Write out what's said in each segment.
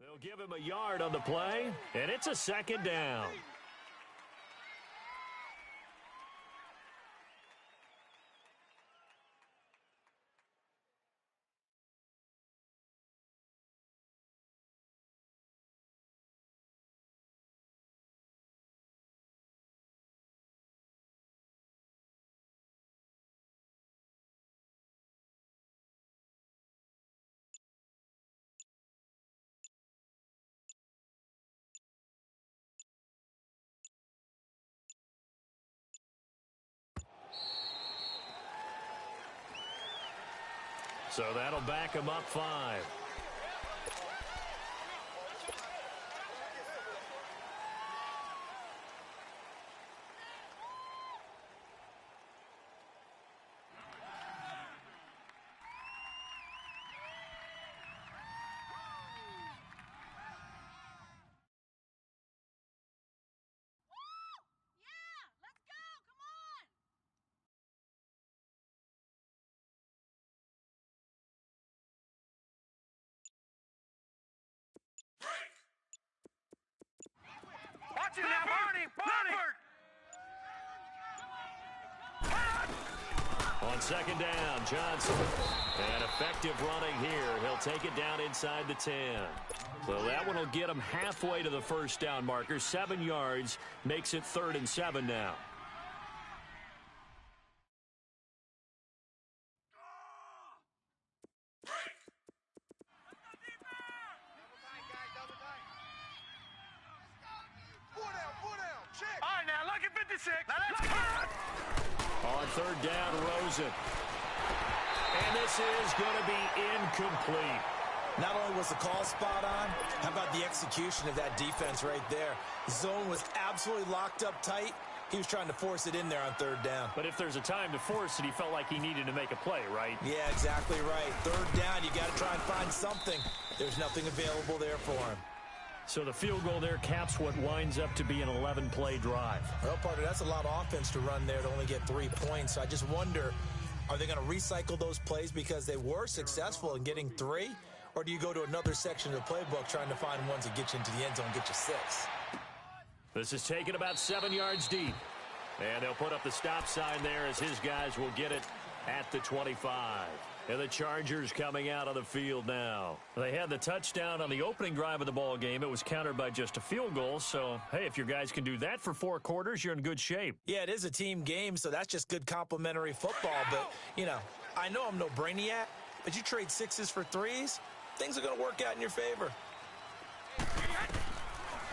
They'll give him a yard on the play, and it's a second down. So that'll back him up 5. Watch it now, Barney! On second down, Johnson. And effective running here. He'll take it down inside the 10. So that one will get him halfway to the first down marker. 7 yards makes it 3rd and 7 now. On 3rd down, Rosen. And this is going to be incomplete. Not only was the call spot on, how about the execution of that defense right there? The zone was absolutely locked up tight. He was trying to force it in there on 3rd down. But if there's a time to force it, he felt like he needed to make a play, right? Yeah, exactly right. 3rd down, you got to try and find something. There's nothing available there for him. So the field goal there caps what winds up to be an 11-play drive. Well, partner, that's a lot of offense to run there to only get 3 points. So I just wonder, are they going to recycle those plays because they were successful in getting 3? Or do you go to another section of the playbook trying to find ones that get you into the end zone and get you 6? This is taken about 7 yards deep. And they'll put up the stop sign there as his guys will get it at the 25. And the Chargers coming out on the field now. They had the touchdown on the opening drive of the ball game. It was countered by just a field goal. So, hey, if your guys can do that for 4 quarters, you're in good shape. Yeah, it is a team game, so that's just good complimentary football. But, you know, I know I'm no brainiac, but you trade 6s for 3s, things are going to work out in your favor.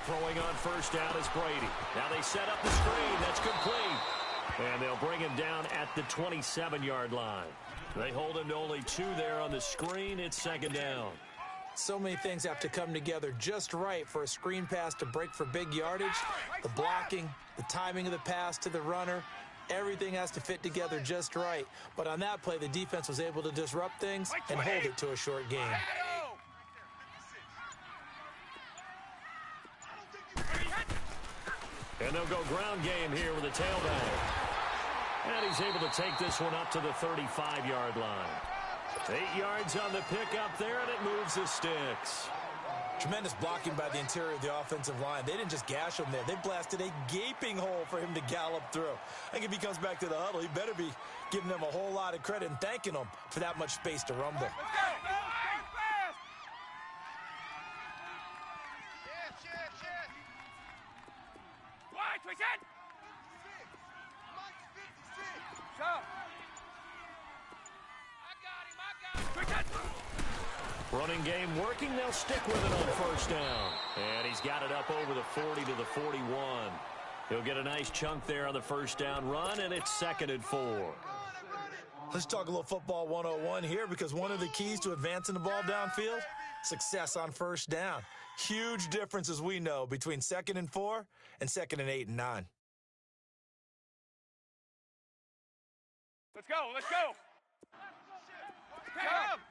Throwing on first down is Brady. Now they set up the screen. That's complete. And they'll bring him down at the 27-yard line. They hold him to only 2 there on the screen. It's 2nd down. So many things have to come together just right for a screen pass to break for big yardage. The blocking, the timing of the pass to the runner, everything has to fit together just right. But on that play, the defense was able to disrupt things and hold it to a short game. And they'll go ground game here with a tailback. And he's able to take this one up to the 35-yard line. 8 yards on the pickup there, and it moves the sticks. Tremendous blocking by the interior of the offensive line. They didn't just gash him there. They blasted a gaping hole for him to gallop through. I think if he comes back to the huddle, he better be giving them a whole lot of credit and thanking them for that much space to rumble. Running game working. They'll stick with it on first down. And he's got it up over the 40 to the 41. He'll get a nice chunk there on the first down run, and it's 2nd and 4. Let's talk a little football 101 here, because one of the keys to advancing the ball downfield, success on first down. Huge difference, as we know, between 2nd and 4 and 2nd and 8 and 9. Let's go, let's go. Come.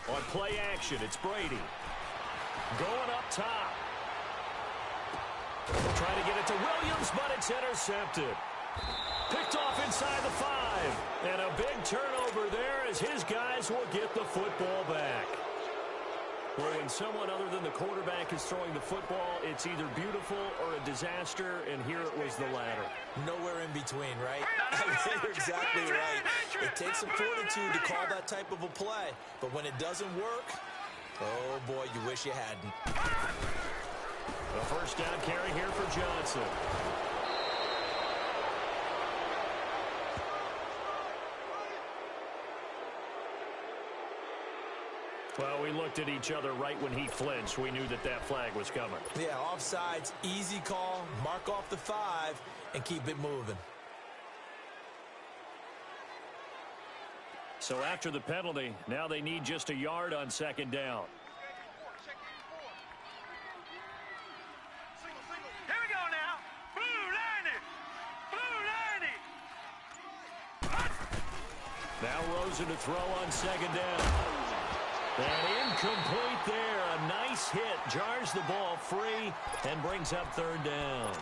On play action, it's Brady. Going up top. Trying to get it to Williams, but it's intercepted. Picked off inside the 5. And a big turnover over there as his guys will get the football back. Well, when someone other than the quarterback is throwing the football, it's either beautiful or a disaster, and here it was the latter. Nowhere in between, right? You're exactly right. It takes some fortitude to call that type of a play, but when it doesn't work, oh boy, you wish you hadn't. A first down carry here for Johnson. Well, we looked at each other right when he flinched. We knew that that flag was coming. Yeah, offsides, easy call, mark off the 5, and keep it moving. So after the penalty, now they need just a yard on second down. Here we go now. Blue 90. Now Rosen to throw on second down. And incomplete there. A nice hit. Jars the ball free and brings up third down.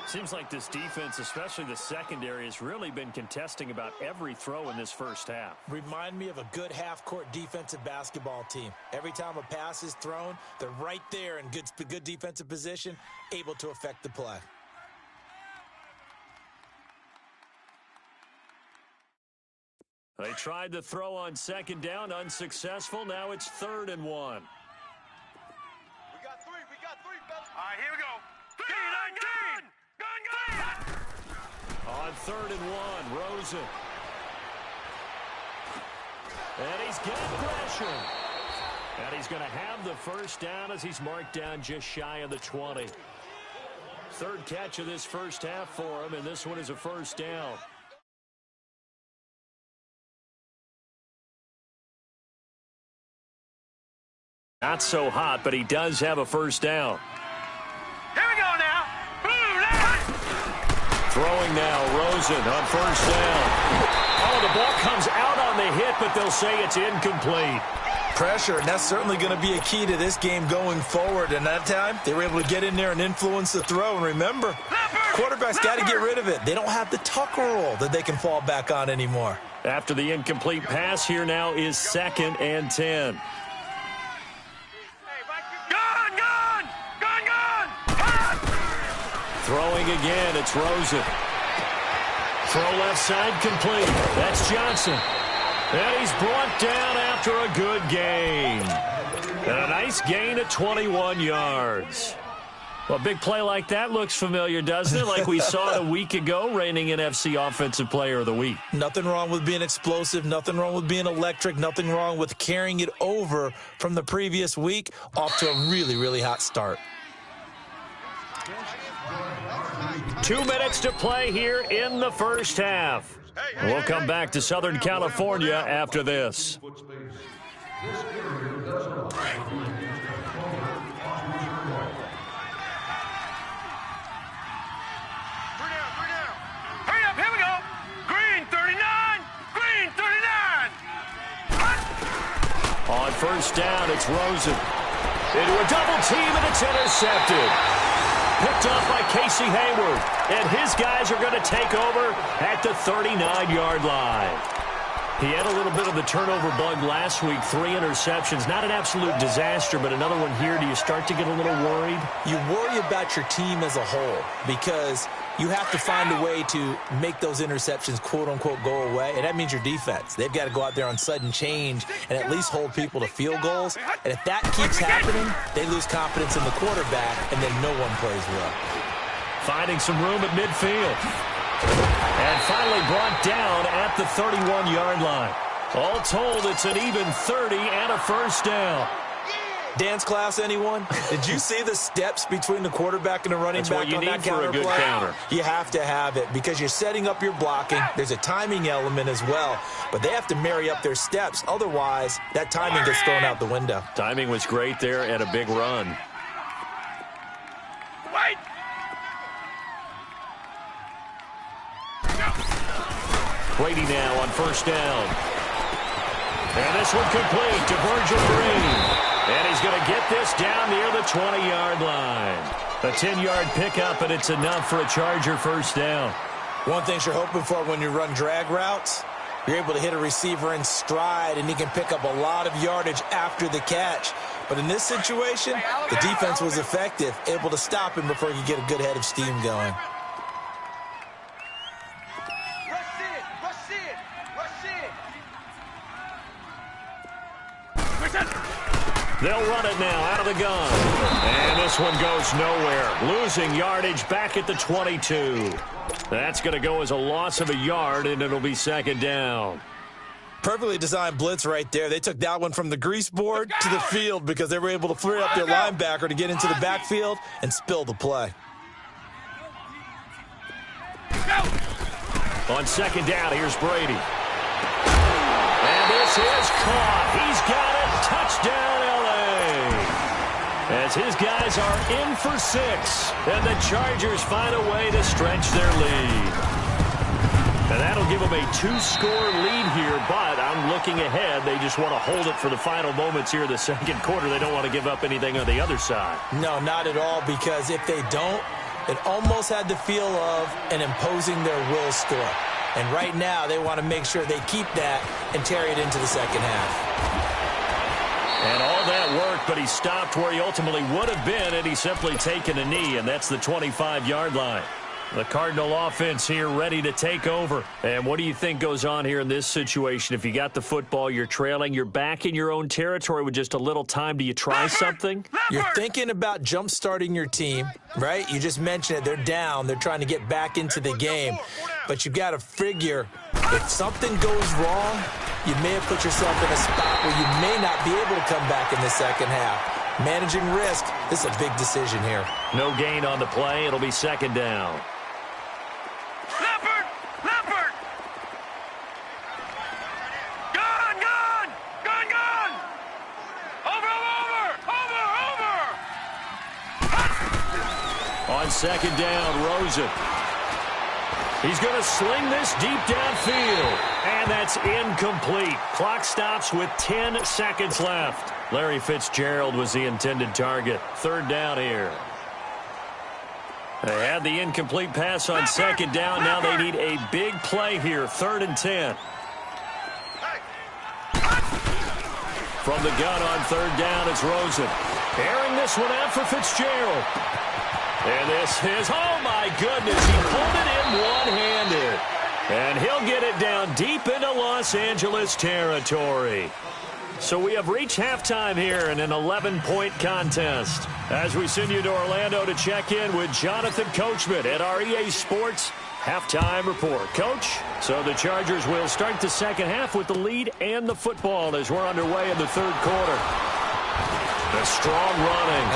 Seems like this defense, especially the secondary, has really been contesting about every throw in this first half. Remind me of a good half-court defensive basketball team. Every time a pass is thrown, they're right there in good defensive position, able to affect the play. They tried to throw on second down, unsuccessful. Now it's 3rd and 1. We got three, fellas. All right, here we go. Gun. On 3rd and 1, Rosen. And he's got pressure. And he's going to have the first down as he's marked down just shy of the 20. 3rd catch of this first half for him, and this one is a first down. Not so hot, but he does have a first down. Here we go now. Throwing now, Rosen on first down. Oh, the ball comes out on the hit, but they'll say it's incomplete. Pressure, and that's certainly going to be a key to this game going forward. And that time, they were able to get in there and influence the throw. And remember, quarterbacks got to get rid of it. They don't have the tucker roll that they can fall back on anymore. After the incomplete pass, here now is 2nd and 10. Throwing again, it's Rosen. Throw left side complete. That's Johnson. And he's brought down after a good gain. And a nice gain of 21 yards. Well, a big play like that looks familiar, doesn't it? Like we saw it a week ago, reigning NFC Offensive Player of the Week. Nothing wrong with being explosive. Nothing wrong with being electric. Nothing wrong with carrying it over from the previous week off to a really, really hot start. 2 minutes to play here in the first half. We'll come back to Southern California after this. Hurry up, here we go. Green 39. On first down, it's Rosen. Into a double team, and it's intercepted. Picked off by Casey Hayward. And his guys are going to take over at the 39-yard line. He had a little bit of the turnover bug last week, 3 interceptions. Not an absolute disaster, but another one here. Do you start to get a little worried? You worry about your team as a whole because you have to find a way to make those interceptions, quote-unquote, go away, and that means your defense. They've got to go out there on sudden change and at least hold people to field goals. And if that keeps happening, they lose confidence in the quarterback, and then no one plays well. Finding some room at midfield. And finally brought down at the 31-yard line. All told, it's an even 30 and a first down. Dance class, anyone? Did you see the steps between the quarterback and the running back on that counter play? That's what you need for a good counter. You have to have it because you're setting up your blocking. There's a timing element as well, but they have to marry up their steps. Otherwise, that timing gets thrown out the window. Timing was great there and a big run. Wait. Brady now on first down. And this one complete to Virgil Green. And he's going to get this down near the 20-yard line. A 10-yard pickup, and it's enough for a Charger first down. One thing you're hoping for when you run drag routes, You're able to hit a receiver in stride, and he can pick up a lot of yardage after the catch. But in this situation, the defense was effective, able to stop him before he could get a good head of steam going. They'll run it now out of the gun. And this one goes nowhere. Losing yardage back at the 22. That's going to go as a loss of a yard, and it'll be second down. Perfectly designed blitz right there. They took that one from the grease board to the field because they were able to free up their linebacker to get into the backfield and spill the play. On second down, here's Brady. And this is caught. He's got it. Touchdown, L.A. As his guys are in for 6. And the Chargers find a way to stretch their lead. And that'll give them a 2-score lead here, but I'm looking ahead. They just want to hold it for the final moments here in the second quarter. They don't want to give up anything on the other side. No, not at all, because if they don't, it almost had the feel of an imposing their will score. And right now, they want to make sure they keep that and carry it into the second half. And all that work, but he stopped where he ultimately would have been had he simply taken a knee, and that's the 25-yard line. The Cardinal offense here ready to take over. And what do you think goes on here in this situation? If you got the football, you're trailing, you're back in your own territory with just a little time. Do you try something? You're thinking about jump-starting your team, right? You just mentioned it. They're down. They're trying to get back into the game. But you've got to figure if something goes wrong, you may have put yourself in a spot where you may not be able to come back in the second half. Managing risk, this is a big decision here. No gain on the play. It'll be second down. On second down, Rosen. He's going to sling this deep downfield. And that's incomplete. Clock stops with 10 seconds left. Larry Fitzgerald was the intended target. Third down here. They had the incomplete pass on second down. Now they need a big play here. 3rd and 10. From the gun on 3rd down, it's Rosen. Airing this one out for Fitzgerald. And this is, oh my goodness, he pulled it in one-handed. And he'll get it down deep into Los Angeles territory. So we have reached halftime here in an 11-point contest. As we send you to Orlando to check in with Jonathan Coachman at our EA Sports Halftime Report. Coach, so the Chargers will start the second half with the lead and the football as we're underway in the third quarter. The strong running.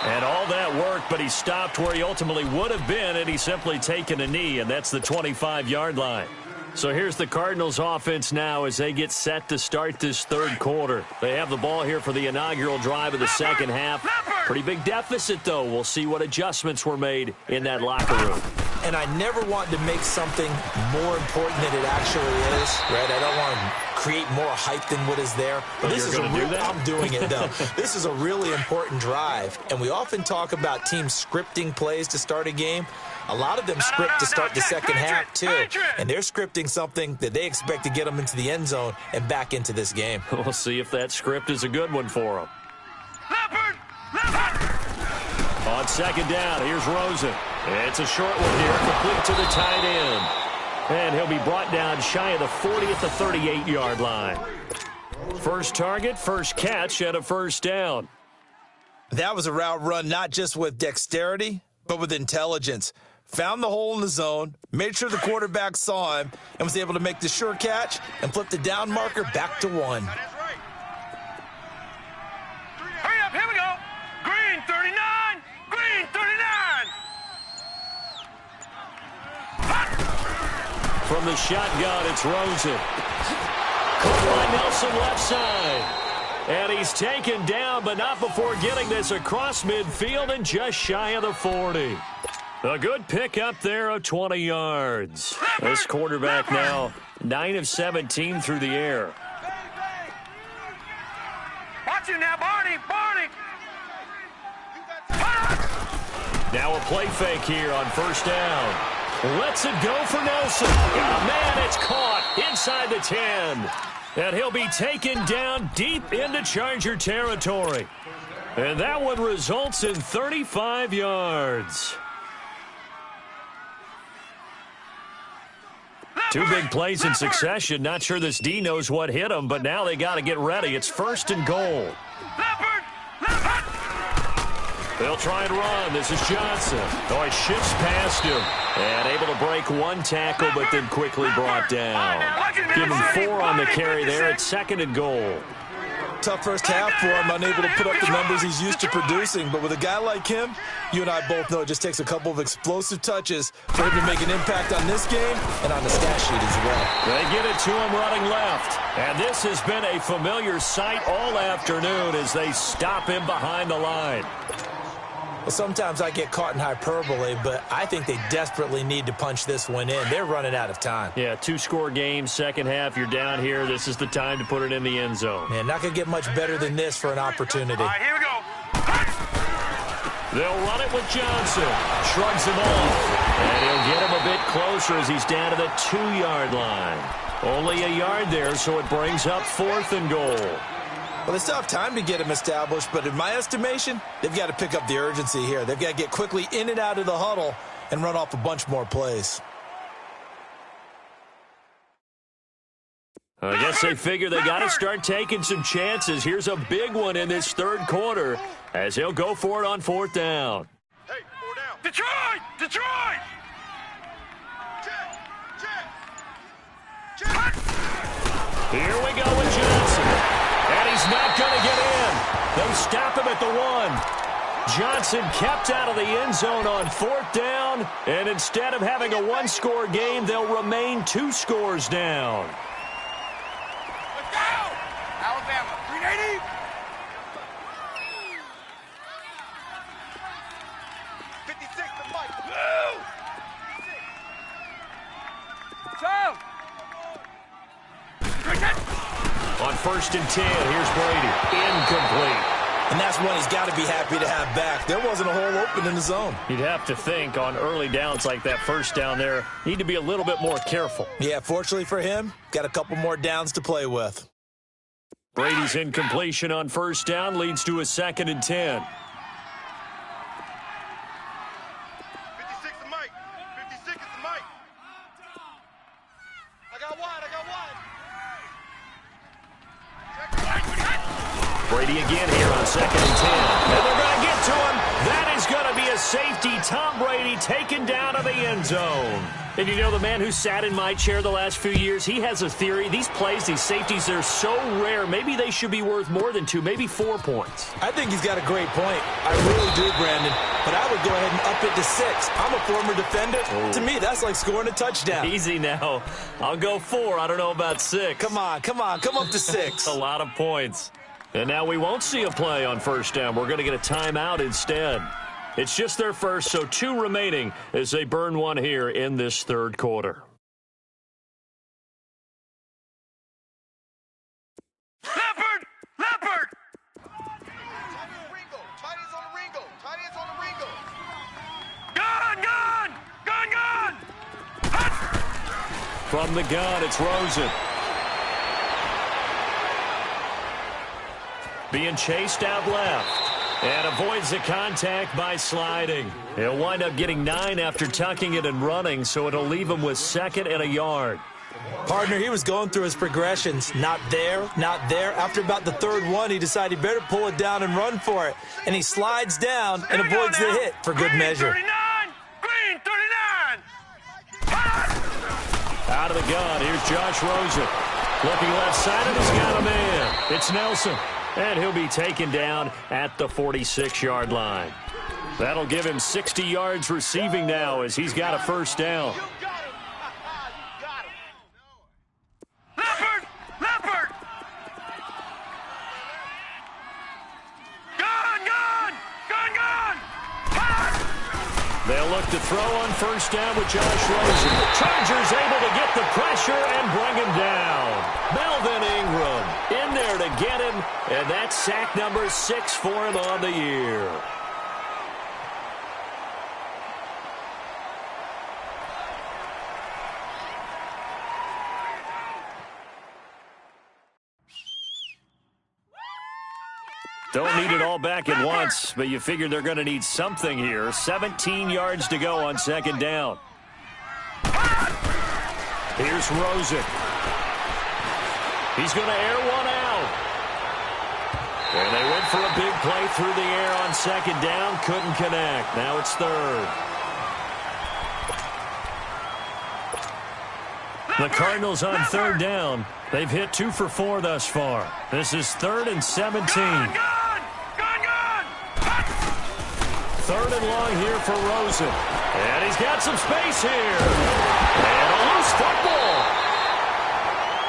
And all that work, but he stopped where he ultimately would have been had he simply taken a knee, and that's the 25-yard line. So here's the Cardinals offense now as they get set to start this third quarter. They have the ball here for the inaugural drive of the second half. Pretty big deficit, though. We'll see what adjustments were made in that locker room. And I never want to make something more important than it actually is, right? I don't want to create more hype than what is there. But this is I'm doing it, though. This is a really important drive. And we often talk about teams scripting plays to start a game. A lot of them script to start the second half, too. And they're scripting something that they expect to get them into the end zone and back into this game. We'll see if that script is a good one for them. On second down, here's Rosen. It's a short one here, complete to the tight end. And he'll be brought down shy of the 40 at the 38-yard line. First target, first catch, and a first down. That was a route run not just with dexterity, but with intelligence. Found the hole in the zone, made sure the quarterback saw him, and was able to make the sure catch and flip the down marker back to 1. Hurry up, here we go. Green 39, green 39. From the shotgun, it's Rosen. Caught by Nelson left side. And he's taken down, but not before getting this across midfield and just shy of the 40. A good pickup there of 20 yards. This quarterback now 9 of 17 through the air. Watch it now, Barney, Barney. Now a play fake here on first down. Lets it go for Nelson. Oh, man, it's caught inside the 10. And he'll be taken down deep into Charger territory. And that one results in 35 yards. Two big plays in succession. Not sure this D knows what hit him, but now they got to get ready. It's 1st and goal. They'll try and run. This is Johnson. Oh, he shifts past him. And able to break one tackle, but then quickly brought down. Give him 4 on the carry there. It's 2nd and goal. Tough first half for him, unable to put up the numbers he's used to producing. But with a guy like him, you and I both know it just takes a couple of explosive touches for him to make an impact on this game and on the stat sheet as well. They get it to him running left. And this has been a familiar sight all afternoon as they stop him behind the line. Well, sometimes I get caught in hyperbole, but I think they desperately need to punch this one in. They're running out of time. Yeah, 2-score game, second half, you're down here. This is the time to put it in the end zone. Man, not going to get much better than this for an opportunity. All right, here we go. They'll run it with Johnson. Shrugs him off. And he'll get him a bit closer as he's down to the 2-yard line. Only a yard there, so it brings up 4th and goal. Well, they still have time to get him established, but in my estimation, they've got to pick up the urgency here. They've got to get quickly in and out of the huddle and run off a bunch more plays. I guess they figure they got to start taking some chances. Here's a big one in this 3rd quarter as he'll go for it on 4th down. Hey, 4 down. Detroit! Detroit! Check! Here we go with Johnson. And he's not going to get in. They stop him at the 1. Johnson kept out of the end zone on 4th down. And instead of having a 1-score game, they'll remain 2 scores down. Let's go! Alabama, 380. On 1st and 10, here's Brady. Incomplete. And that's one he's got to be happy to have back. There wasn't a hole open in the zone. You'd have to think on early downs like that 1st down there, need to be a little bit more careful. Yeah, fortunately for him, got a couple more downs to play with. Brady's incompletion on 1st down leads to a 2nd and 10. 56 to Mike. 56 is to Mike. I got wide. Brady again here on 2nd and 10. And they're going to get to him. That is going to be a safety. Tom Brady taken down to the end zone. And you know, the man who sat in my chair the last few years, he has a theory. These plays, these safeties, they're so rare. Maybe they should be worth more than 2, maybe 4 points. I think he's got a great point. I really do, Brandon. But I would go ahead and up it to 6. I'm a former defender. To me, that's like scoring a touchdown. Easy now. I'll go 4. I don't know about 6. Come on. Come up to 6. A lot of points. And now we won't see a play on 1st down. We're going to get a timeout instead. It's just their first, so 2 remaining as they burn one here in this 3rd quarter. Leopard! Leopard! Gun! From the gun, it's Rosen. Being chased out left. And avoids the contact by sliding. He'll wind up getting 9 after tucking it and running, so it'll leave him with 2nd and a yard. Partner, he was going through his progressions. Not there, not there. After about the 3rd one, he decided he better pull it down and run for it. And he slides down and avoids the hit for good measure. Green 39! Out of the gun, here's Josh Rosen. Looking left side, and he's got a man. It's Nelson. And he'll be taken down at the 46-yard line. That'll give him 60 yards receiving now as he's got a 1st down. Leopard! Gun! They'll look to throw on 1st down with Josh Rosen. Chargers able to get the pressure and bring him down. Melvin Ingram in there to get him, and that's sack number 6 for him on the year. Don't need it all back at once, but you figure they're going to need something here. 17 yards to go on second down. Here's Rosen. He's going to air one out. And they went for a big play through the air on second down. Couldn't connect. Now it's third. The Cardinals on third down. They've hit 2 for 4 thus far. This is 3rd and 17. Third and long here for Rosen. And he's got some space here. And a loose football.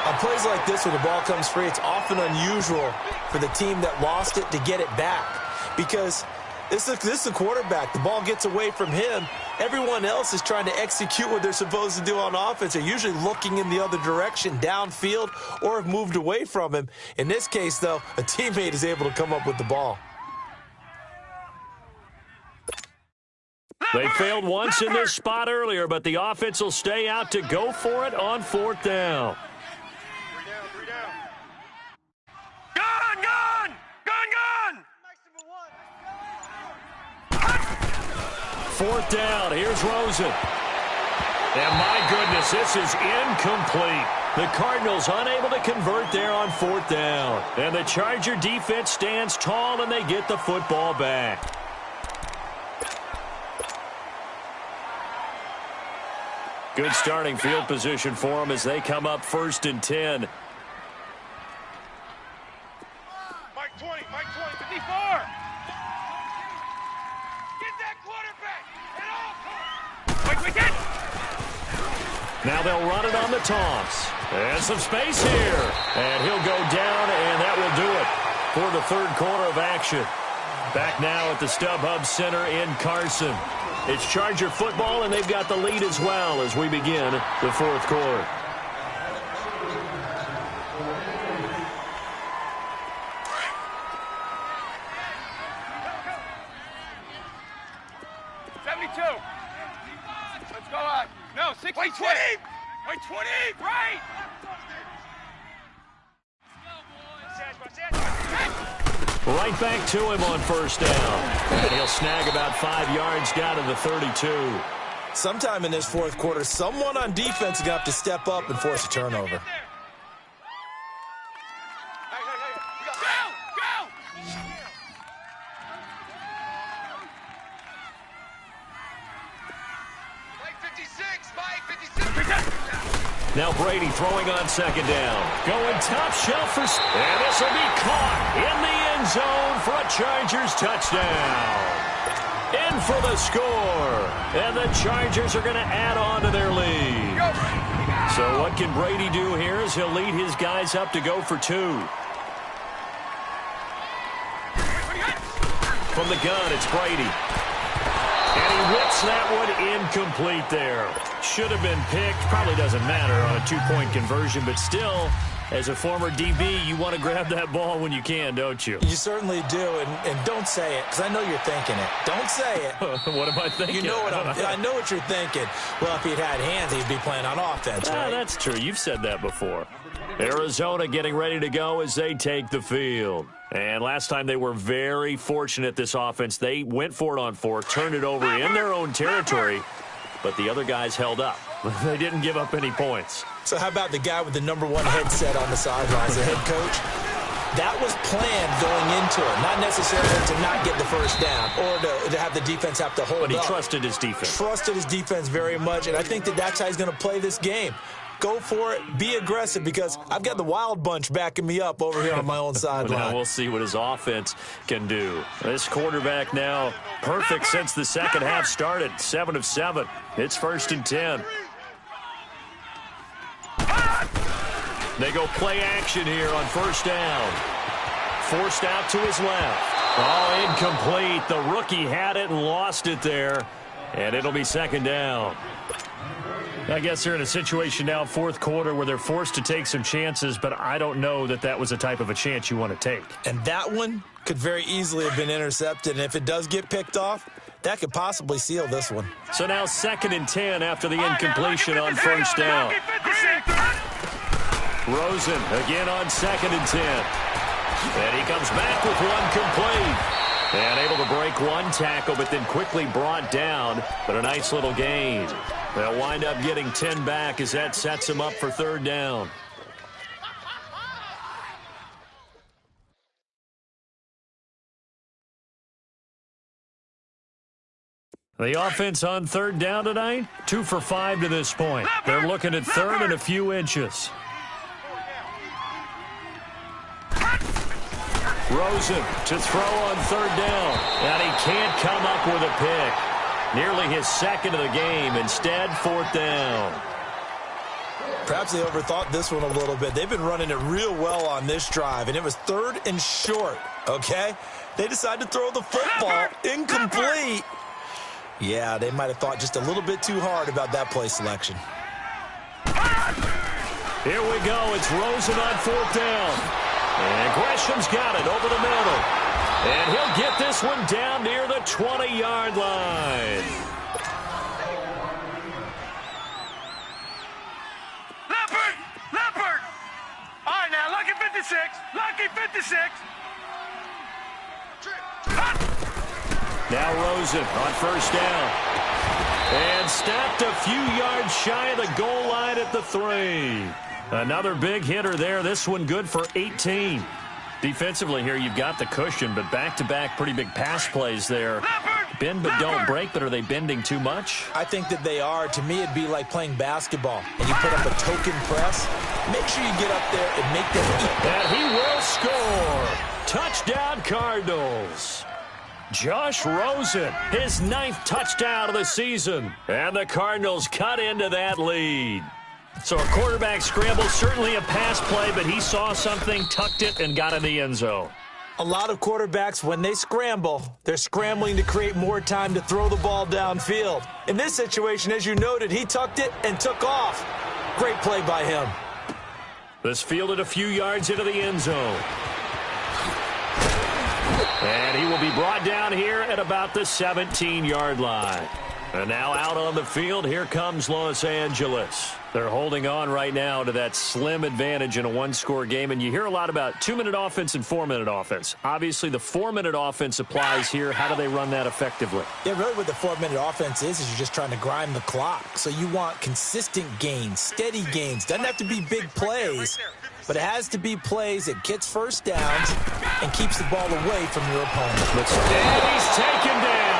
On plays like this where the ball comes free, it's often unusual for the team that lost it to get it back. Because this is the quarterback. The ball gets away from him. Everyone else is trying to execute what they're supposed to do on offense. They're usually looking in the other direction, downfield, or have moved away from him. In this case, though, a teammate is able to come up with the ball. They failed once in this spot earlier, but the offense will stay out to go for it on 4th down. 3 down. Gun! 4th down. Here's Rosen. And my goodness, this is incomplete. The Cardinals unable to convert there on 4th down. And the Charger defense stands tall, and they get the football back. Good starting field position for them as they come up 1st and 10. Mike 20, 54. Get that quarterback at all costs. Quick. Now they'll run it on the toss. And some space here. And he'll go down, and that will do it for the 3rd quarter of action. Back now at the StubHub Center in Carson. It's Charger football, and they've got the lead as well as we begin the 4th quarter. Let's go out. No, 60. Wait, 20. Right. Right back to him on 1st down. And he'll snag about 5 yards down to the 32. Sometime in this 4th quarter, someone on defense is going to have to step up and force a turnover. Now Brady throwing on 2nd down. Going top shelf for... And this will be caught in the end zone for a Chargers touchdown. In for the score. And the Chargers are going to add on to their lead. So what can Brady do here is he'll lead his guys up to go for 2. From the gun, it's Brady. And he whips that one incomplete there. Should have been picked. Probably doesn't matter on a 2-point conversion, but still, as a former DB, you want to grab that ball when you can, don't you? You certainly do, and don't say it, because I know you're thinking it. Don't say it. What am I thinking? You know what I know what you're thinking. Well, if he'd had hands, he'd be playing on offense, right? That's true. You've said that before. Arizona getting ready to go as they take the field. And last time they were very fortunate, this offense. They went for it on 4th, turned it over in their own territory, but the other guys held up. They didn't give up any points. So how about the guy with the #1 headset on the sidelines, the head coach? That was planned going into it, not necessarily to not get the 1st down or to have the defense have to hold up. But he trusted his defense. Trusted his defense very much, and I think that's how he's going to play this game. Go for it. Be aggressive, because I've got the Wild Bunch backing me up over here on my own sideline. Now we'll see what his offense can do. This quarterback now perfect since the second half started. 7 of 7. It's 1st and 10. They go play action here on 1st down. Forced out to his left. Oh, incomplete. The rookie had it and lost it there. And it'll be 2nd down. I guess they're in a situation now, 4th quarter, where they're forced to take some chances, but I don't know that was a type of a chance you want to take. And that one could very easily have been intercepted, and if it does get picked off, that could possibly seal this one. So now 2nd and 10 after the incompletion on 1st down. Rosen again on 2nd and 10. And he comes back with one complete. And able to break one tackle, but then quickly brought down. But a nice little gain. They'll wind up getting 10 back as that sets them up for third down. The offense on third down tonight, 2 for 5 to this point. They're looking at third and a few inches. Rosen to throw on third down, and he can't come up with a pick. Nearly his second of the game. Instead, fourth down. Perhaps they overthought this one a little bit. They've been running it real well on this drive, and it was third and short, okay? They decided to throw the football incomplete. Yeah, they might have thought just a little bit too hard about that play selection. Here we go. It's Rosen on fourth down. And Gresham's got it over the middle. And he'll get this one down near the 20-yard line. Leopard! All right, now, lucky 56. Lucky 56. Now Rosen on first down. And stopped a few yards shy of the goal line at the 3. Another big hitter there. This one good for 18. Defensively here, you've got the cushion, but back-to-back pretty big pass plays there. Bend but don't break, but are they bending too much? I think that they are. To me, it'd be like playing basketball, and you put up a token press. Make sure you get up there and make them eat. And he will score. Touchdown, Cardinals. Josh Rosen, his 9th touchdown of the season. And the Cardinals cut into that lead. So a quarterback scramble, certainly a pass play, but he saw something, tucked it, and got in the end zone. A lot of quarterbacks, when they scramble, they're scrambling to create more time to throw the ball downfield. In this situation, as you noted, he tucked it and took off. Great play by him. This fielded a few yards into the end zone. And he will be brought down here at about the 17-yard line. And now out on the field, here comes Los Angeles. They're holding on right now to that slim advantage in a one-score game. And you hear a lot about 2-minute offense and 4-minute offense. Obviously, the 4-minute offense applies here. How do they run that effectively? Yeah, really what the 4-minute offense is you're just trying to grind the clock. So you want consistent gains, steady gains. Doesn't have to be big plays, but it has to be plays that gets first downs and keeps the ball away from your opponent. And he's taken down.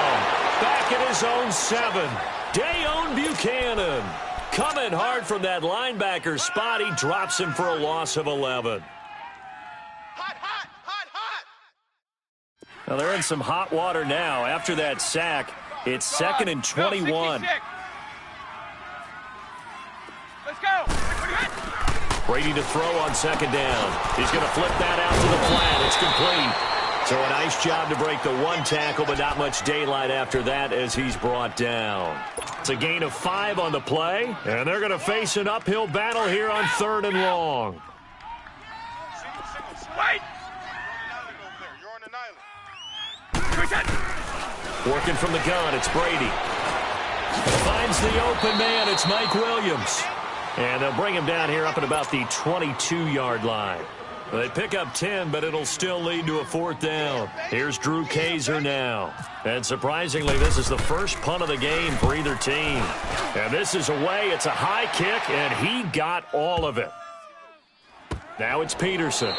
Back at his own 7. Dayon Buchanan. Coming hard from that linebacker spot. He drops him for a loss of 11. Hot. Now they're in some hot water now. After that sack, it's 2nd and 21. Let's go. Brady to throw on 2nd down. He's going to flip that out to the flat. It's complete. So a nice job to break the one tackle, but not much daylight after that as he's brought down. It's a gain of 5 on the play, and they're going to face an uphill battle here on 3rd and long. Wait. Working from the gun, it's Brady. Finds the open man, it's Mike Williams. And they'll bring him down here up at about the 22-yard line. They pick up 10, but it'll still lead to a 4th down. Here's Drew Kaiser now. And surprisingly, this is the first punt of the game for either team. And this is away. It's a high kick, and he got all of it. Now it's Peterson.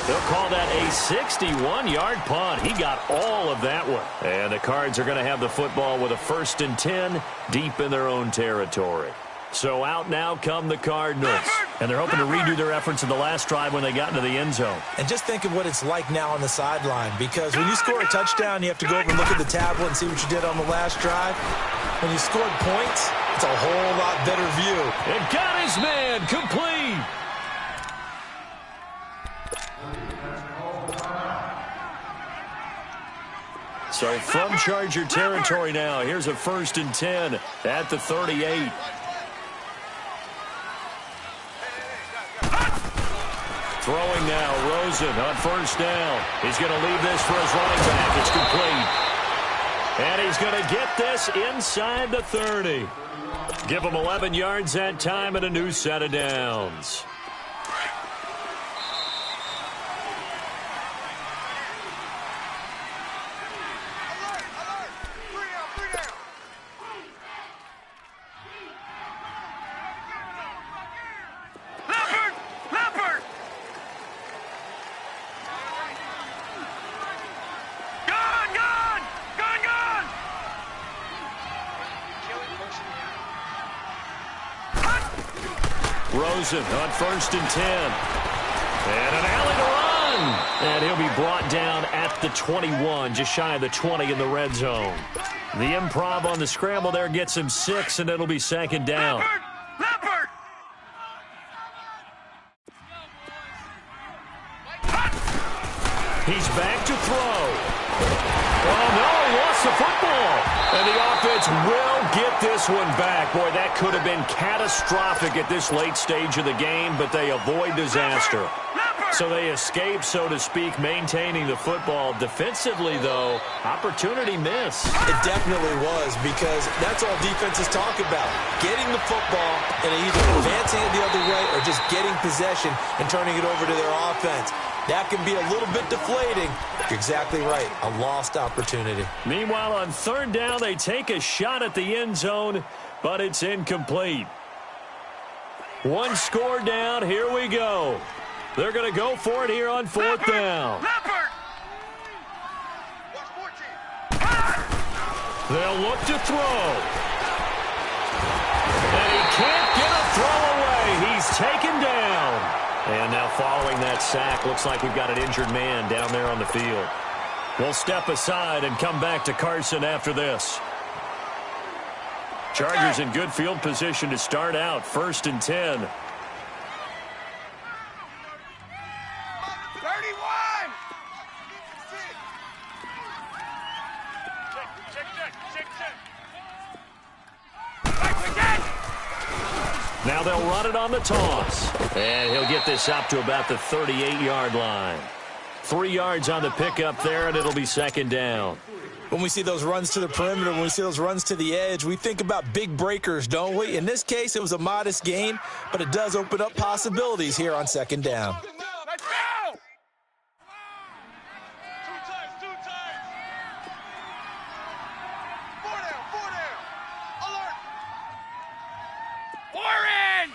They'll call that a 61-yard punt. He got all of that one. And the Cards are going to have the football with a 1st and 10 deep in their own territory. So out now come the Cardinals. And they're hoping to redo their efforts in the last drive when they got into the end zone. And just think of what it's like now on the sideline, because when you score a touchdown, you have to go over and look at the tablet and see what you did on the last drive. When you scored points, it's a whole lot better view. And got his man complete. So from Charger territory now, here's a 1st and 10 at the 38. Throwing now, Rosen on 1st down. He's going to leave this for his running back. It's complete. And he's going to get this inside the 30. Give him 11 yards that time and a new set of downs. Rosen on 1st and 10. And an alley to run. And he'll be brought down at the 21, just shy of the 20 in the red zone. The improv on the scramble there gets him 6, and it'll be 2nd down. Leopard! He's back to throw. Oh, no, he lost the football. And the offense will get this one back. Boy, that could have been catastrophic at this late stage of the game, but they avoid disaster. So they escape, so to speak, maintaining the football. Defensively, though, opportunity miss. It definitely was, because that's all defenses talk about. Getting the football and either advancing it the other way or just getting possession and turning it over to their offense. That can be a little bit deflating. You're exactly right. A lost opportunity. Meanwhile, on 3rd down, they take a shot at the end zone, but it's incomplete. One score down. Here we go. They're going to go for it here on 4th down. They'll look to throw. And he can't get a throw away. He's taken down. And now following that sack, looks like we've got an injured man down there on the field. We'll step aside and come back to Carson after this. Chargers in good field position to start out. 1st and 10. 31! Now they'll run it on the toss. And he'll get this up to about the 38-yard line. 3 yards on the pickup there, and it'll be 2nd down. When we see those runs to the perimeter, when we see those runs to the edge, we think about big breakers, don't we? In this case, it was a modest gain, but it does open up possibilities here on 2nd down. Let's go! 2 times. 4 down. Alert! Orange!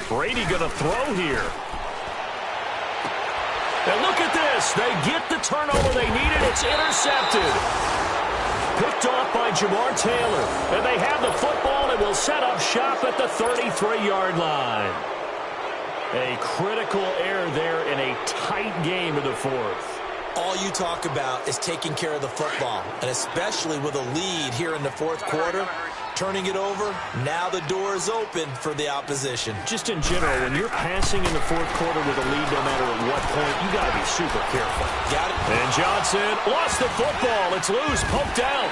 Brady going to throw here. And look at this. They get the turnover they needed. It's intercepted. Picked off by Jamar Taylor. And they have the football and will set up shop at the 33-yard line. A critical error there in a tight game of the 4th. All you talk about is taking care of the football, and especially with a lead here in the 4th quarter, turning it over, now the door is open for the opposition. Just in general, when you're passing in the 4th quarter with a lead, no matter at what point, you got to be super careful. Got it. And Johnson lost the football. It's loose, poked out.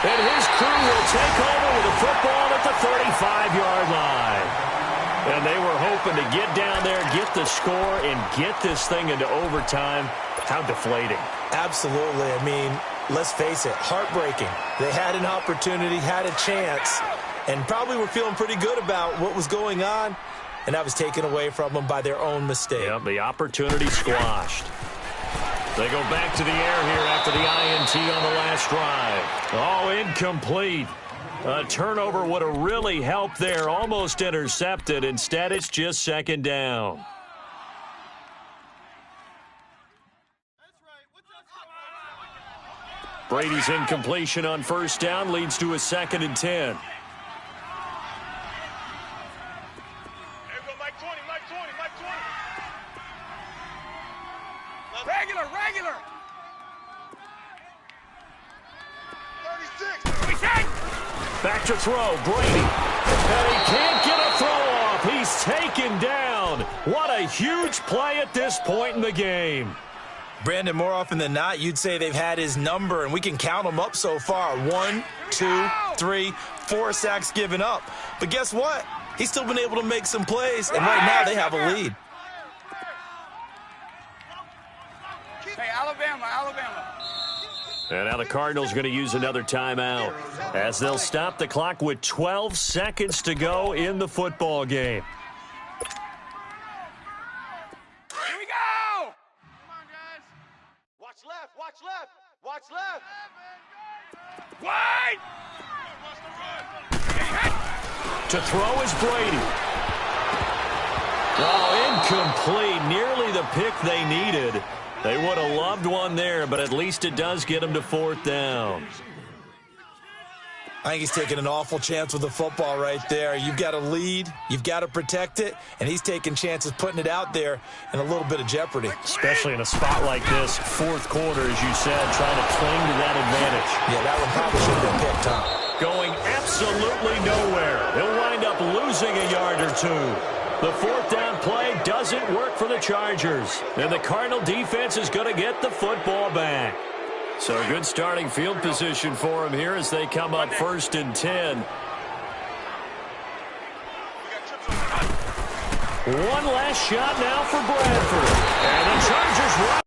And his crew will take over with the football at the 35-yard line. And they were hoping to get down there, get the score, and get this thing into overtime. How deflating. Absolutely. I mean, let's face it, heartbreaking. They had an opportunity, had a chance, and probably were feeling pretty good about what was going on, and that was taken away from them by their own mistake. Yep, the opportunity squashed. They go back to the air here after the INT on the last drive. Oh, incomplete. A turnover would have really helped there, almost intercepted. Instead, it's just 2nd down. Brady's incompletion on 1st down leads to a 2nd and 10. There you go, Mike 20. Regular. 36. Back to throw, Brady. And he can't get a throw off. He's taken down. What a huge play at this point in the game. Brandon, more often than not, you'd say they've had his number, and we can count them up so far. 1, 2, 3, 4 sacks given up. But guess what? He's still been able to make some plays, and right now they have a lead. Hey, Alabama. And now the Cardinals going to use another timeout as they'll stop the clock with 12 seconds to go in the football game. Here we go! Come on, guys. Watch left. Wide! To throw is Brady. Oh, incomplete. Nearly the pick they needed. They would have loved one there, but at least it does get them to 4th down. I think he's taking an awful chance with the football right there. You've got to lead, you've got to protect it, and he's taking chances putting it out there in a little bit of jeopardy. Especially in a spot like this, fourth quarter, as you said, trying to cling to that advantage. Yeah, that one probably should have been picked up. Going absolutely nowhere. He'll wind up losing a yard or two. The fourth down play doesn't work for the Chargers. And the Cardinal defense is going to get the football back. So a good starting field position for him here as they come up 1st and 10. One last shot now for Bradford. And the Chargers run.